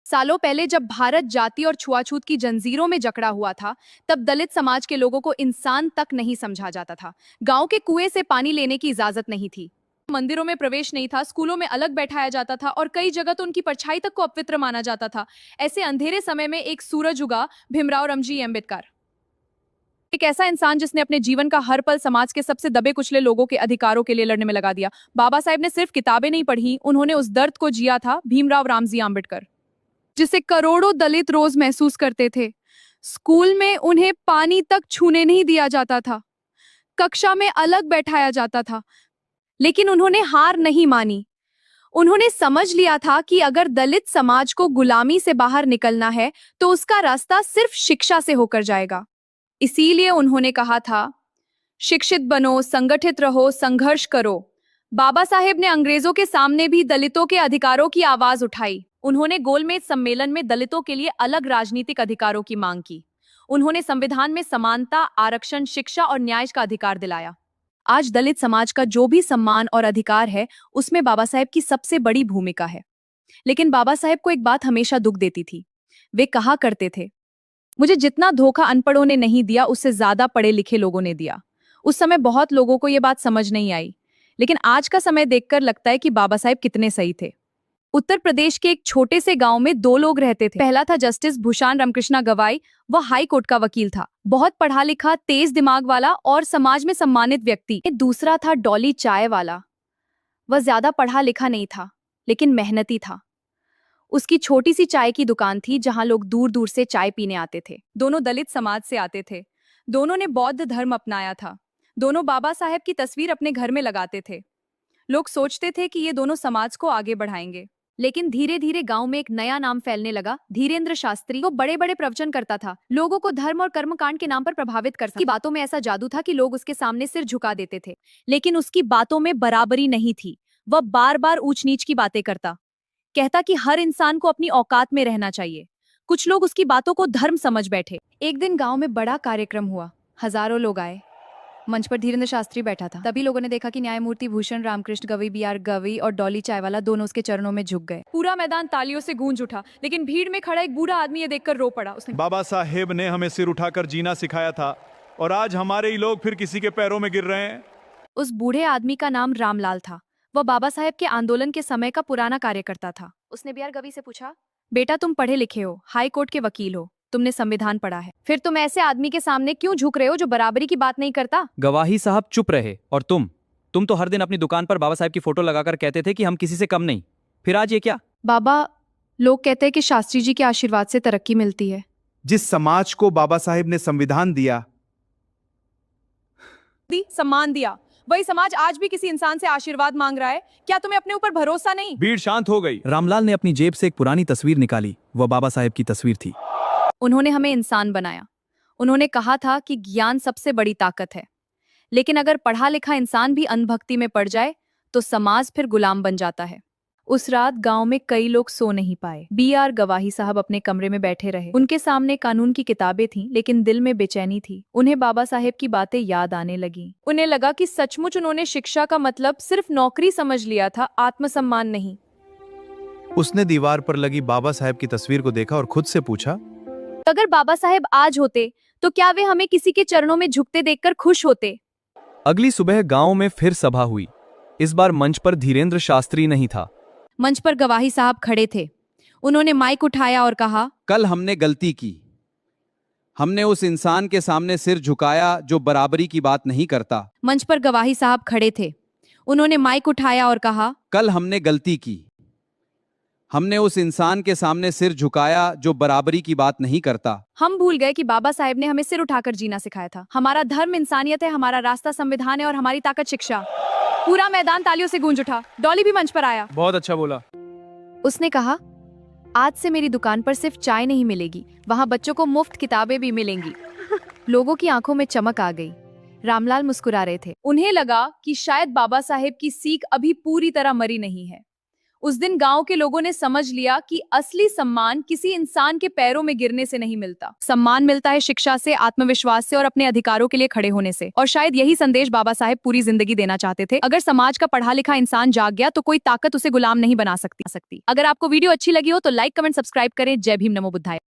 सालों पहले जब भारत जाति और छुआछूत की जंजीरों में जकड़ा हुआ था, तब दलित समाज के लोगों को इंसान तक नहीं समझा जाता था। गांव के कुएं से पानी लेने की इजाजत नहीं थी, मंदिरों में प्रवेश नहीं था, स्कूलों में अलग बैठाया जाता था और कई जगह तो उनकी परछाई तक को अपवित्र माना जाता था। ऐसे अंधेरे समय में एक सूरज उगा, भीमराव रामजी अम्बेडकर। एक ऐसा इंसान जिसने अपने जीवन का हर पल समाज के सबसे दबे कुचले लोगों के अधिकारों के लिए लड़ने में लगा दिया। बाबा साहेब ने सिर्फ किताबें नहीं पढ़ी, उन्होंने उस दर्द को जिया था। भीमराव रामजी अम्बेडकर, जिसे करोड़ों दलित रोज महसूस करते थे। स्कूल में उन्हें पानी तक छूने नहीं दिया जाता था, कक्षा में अलग बैठाया जाता था, लेकिन उन्होंने हार नहीं मानी। उन्होंने समझ लिया था कि अगर दलित समाज को गुलामी से बाहर निकलना है तो उसका रास्ता सिर्फ शिक्षा से होकर जाएगा। इसीलिए उन्होंने कहा था, शिक्षित बनो, संगठित रहो, संघर्ष करो। बाबा साहेब ने अंग्रेजों के सामने भी दलितों के अधिकारों की आवाज उठाई। उन्होंने गोलमेज सम्मेलन में दलितों के लिए अलग राजनीतिक अधिकारों की मांग की। उन्होंने संविधान में समानता, आरक्षण, शिक्षा और न्याय का अधिकार दिलाया। आज दलित समाज का जो भी सम्मान और अधिकार है, उसमें बाबा साहेब की सबसे बड़ी भूमिका है। लेकिन बाबा साहेब को एक बात हमेशा दुख देती थी। वे कहा करते थे, मुझे जितना धोखा अनपढ़ों ने नहीं दिया, उससे ज्यादा पढ़े लिखे लोगों ने दिया। उस समय बहुत लोगों को यह बात समझ नहीं आई, लेकिन आज का समय देखकर लगता है कि बाबा साहेब कितने सही थे। उत्तर प्रदेश के एक छोटे से गांव में दो लोग रहते थे। पहला था जस्टिस भूषण रामकृष्ण गवाई। वह हाई कोर्ट का वकील था, बहुत पढ़ा लिखा, तेज दिमाग वाला और समाज में सम्मानित व्यक्ति। दूसरा था डॉली चाय वाला। वह ज्यादा पढ़ा लिखा नहीं था, लेकिन मेहनती था। उसकी छोटी सी चाय की दुकान थी जहां लोग दूर दूर से चाय पीने आते थे। दोनों दलित समाज से आते थे। दोनों ने बौद्ध धर्म अपनाया था। दोनों बाबा साहेब की तस्वीर अपने घर में लगाते थे। लोग सोचते थे कि ये दोनों समाज को आगे बढ़ाएंगे। लेकिन धीरे धीरे गांव में एक नया नाम फैलने लगा, धीरेन्द्र शास्त्री। वो बड़े बड़े प्रवचन करता था, लोगों को धर्म और कर्मकांड के नाम पर प्रभावित कर। उसकी बातों में ऐसा जादू था कि लोग उसके सामने सिर झुका देते थे। लेकिन उसकी बातों में बराबरी नहीं थी। वह बार बार ऊंच नीच की बातें करता, कहता कि हर इंसान को अपनी औकात में रहना चाहिए। कुछ लोग उसकी बातों को धर्म समझ बैठे। एक दिन गांव में बड़ा कार्यक्रम हुआ, हजारों लोग आए। मंच पर धीरेन्द्र शास्त्री बैठा था। तभी लोगों ने देखा कि न्यायमूर्ति भूषण रामकृष्ण गवई, बी.आर. गवई और डॉली चायवाला दोनों उसके चरणों में झुक गए। पूरा मैदान तालियों से गूंज उठा, लेकिन भीड़ में खड़ा एक बूढ़ा आदमी ये देखकर रो पड़ा। उसने, बाबा साहेब ने हमें सिर उठाकर जीना सिखाया था और आज हमारे ही लोग फिर किसी के पैरों में गिर रहे हैं। उस बूढ़े आदमी का नाम रामलाल था। वह बाबा साहेब के आंदोलन के समय का पुराना कार्यकर्ता था। उसने बी.आर. गवई से पूछा, बेटा तुम पढ़े लिखे हो, हाई कोर्ट के वकील हो, तुमने संविधान पढ़ा है, फिर तुम ऐसे आदमी के सामने क्यों झुक रहे हो जो बराबरी की बात नहीं करता? गवाही साहब चुप रहे। और तुम तो हर दिन अपनी दुकान पर बाबा साहेब की फोटो लगाकर कहते थे कि हम किसी से कम नहीं। फिर आज ये क्या? बाबा, लोग कहते हैं कि शास्त्री जी के आशीर्वाद से तरक्की मिलती है। जिस समाज को बाबा साहेब ने संविधान दिया, सम्मान दिया, वही समाज आज भी किसी इंसान से आशीर्वाद मांग रहा है। क्या तुम्हें अपने ऊपर भरोसा नहीं? भीड़ शांत हो गई। रामलाल ने अपनी जेब से एक पुरानी तस्वीर निकाली। वह बाबा साहेब की तस्वीर थी। उन्होंने हमें इंसान बनाया। उन्होंने कहा था कि ज्ञान सबसे बड़ी ताकत है, लेकिन अगर पढ़ा लिखा इंसान भी अंधभक्ति में पड़ जाए तो समाज फिर गुलाम बन जाता है। उस रात गांव में कई लोग सो नहीं पाए। बी.आर. गवाही साहब अपने कमरे में बैठे रहे। उनके सामने कानून की किताबें थीं, लेकिन दिल में बेचैनी थी। उन्हें बाबा साहेब की बातें याद आने लगी। उन्हें लगा कि सचमुच उन्होंने शिक्षा का मतलब सिर्फ नौकरी समझ लिया था, आत्मसम्मान नहीं। उसने दीवार पर लगी बाबा साहेब की तस्वीर को देखा और खुद से पूछा, अगर बाबा साहेब आज होते तो क्या वे हमें किसी के चरणों में झुकते देखकर खुश होते? अगली सुबह गांव में फिर सभा हुई। इस बार मंच पर धीरेन्द्र शास्त्री नहीं था। मंच पर गवाही साहब खड़े थे। उन्होंने माइक उठाया और कहा, कल हमने गलती की। हमने उस इंसान के सामने सिर झुकाया जो बराबरी की बात नहीं करता। मंच पर गवाही साहब खड़े थे। उन्होंने माइक उठाया और कहा, कल हमने गलती की। हमने उस इंसान के सामने सिर झुकाया जो बराबरी की बात नहीं करता। हम भूल गए कि बाबा साहेब ने हमें सिर उठाकर जीना सिखाया था। हमारा धर्म इंसानियत है, हमारा रास्ता संविधान है और हमारी ताकत शिक्षा। पूरा मैदान तालियों से गूंज उठा। डॉली भी मंच पर आया। बहुत अच्छा बोला। उसने कहा, आज से मेरी दुकान पर सिर्फ चाय नहीं मिलेगी, वहाँ बच्चों को मुफ्त किताबें भी मिलेंगी। लोगों की आंखों में चमक आ गई। रामलाल मुस्कुरा रहे थे। उन्हें लगा कि शायद बाबा साहेब की सीख अभी पूरी तरह मरी नहीं है। उस दिन गांव के लोगों ने समझ लिया कि असली सम्मान किसी इंसान के पैरों में गिरने से नहीं मिलता। सम्मान मिलता है शिक्षा से, आत्मविश्वास से और अपने अधिकारों के लिए खड़े होने से। और शायद यही संदेश बाबा साहेब पूरी जिंदगी देना चाहते थे। अगर समाज का पढ़ा लिखा इंसान जाग गया तो कोई ताकत उसे गुलाम नहीं बना सकती। अगर आपको वीडियो अच्छी लगी हो तो लाइक, कमेंट, सब्सक्राइब करें। जय भीम, नमो बुद्धाय।